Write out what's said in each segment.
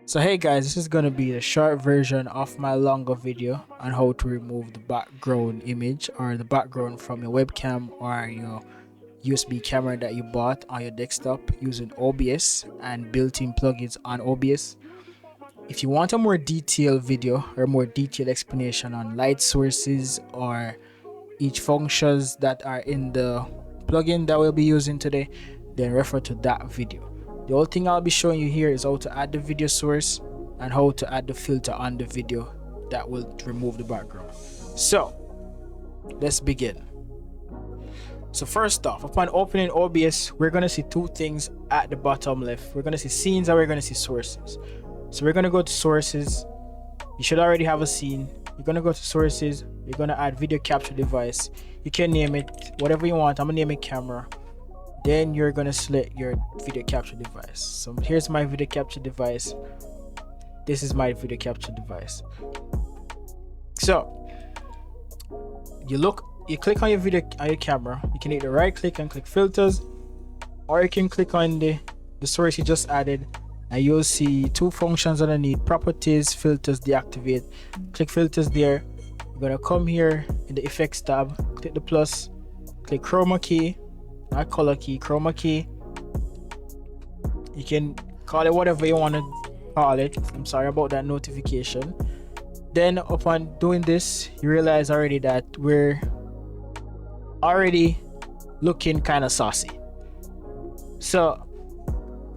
So hey guys, this is going to be the short version of my longer video on how to remove the background image or the background from your webcam or your USB camera that you bought on your desktop using OBS and built-in plugins on OBS. If you want a more detailed video or more detailed explanation on light sources or each functions that are in the plugin that we'll be using today, then refer to that video. The only thing I'll be showing you here is how to add the video source and how to add the filter on the video that will remove the background. So let's begin. So first off, upon opening OBS, we're going to see two things at the bottom left. We're going to see scenes and we're going to see sources. So we're going to go to sources. You should already have a scene. You're going to go to sources. You're going to add video capture device. You can name it whatever you want. I'm going to name it camera. Then you're going to select your video capture device. So here's my video capture device. This is my video capture device. So you click on your video on your camera. You can either right click and click filters, or you can click on the source you just added, and you'll see two functions underneath: properties, filters, deactivate. Click filters there. You're gonna come here in the effects tab, click the plus, click chroma key, not color key, chroma key. You can call it whatever you want to call it. I'm sorry about that notification. Then upon doing this, you realize already that we're already looking kind of saucy. So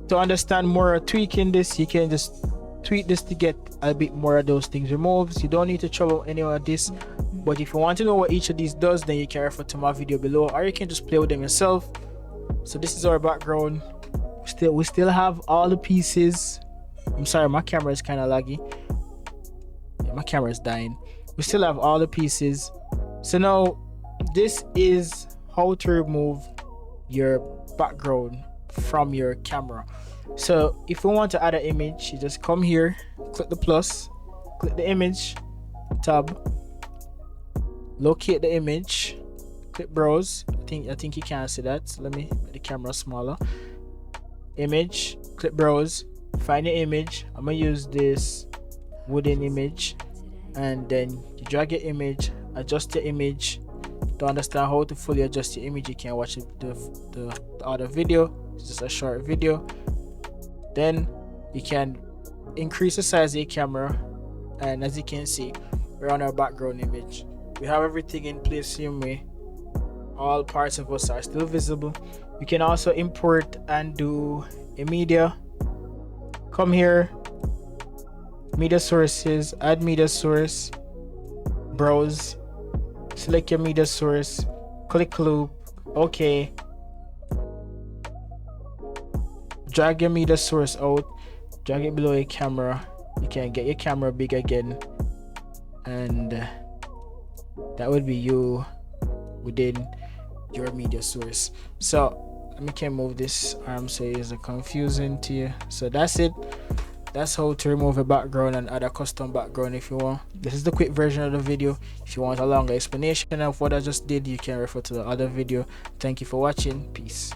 to understand more tweaking this, you can just tweak this to get a bit more of those things removed. You don't need to trouble any of this, but if you want to know what each of these does, then you can refer to my video below, or you can just play with them yourself. So this is our background. We still have all the pieces. I'm sorry, my camera is kind of laggy. Yeah, my camera is dying. We still have all the pieces. So now this is how to remove your background from your camera. So if you want to add an image, you just come here, click the plus, click the image tab, locate the image, click browse. I think you can't see that, so let me make the camera smaller. Image, click browse, find the image. I'm gonna use this wooden image, and then you drag your image, adjust your image. To understand how to fully adjust your image, you can watch the other video. It's just a short video. Then you can increase the size of your camera, and as you can see, we're on our background image. We have everything in place same way. All parts of us are still visible. You can also import and do a media. Come here, media sources, add media source, browse, select your media source, click loop, okay. Drag your media source out, drag it below your camera. You can get your camera big again, and that would be you within your media source. So let me can move this arm so it's confusing to you. So that's it. That's how to remove a background and add a custom background if you want. This is the quick version of the video. If you want a longer explanation of what I just did, you can refer to the other video. Thank you for watching. Peace.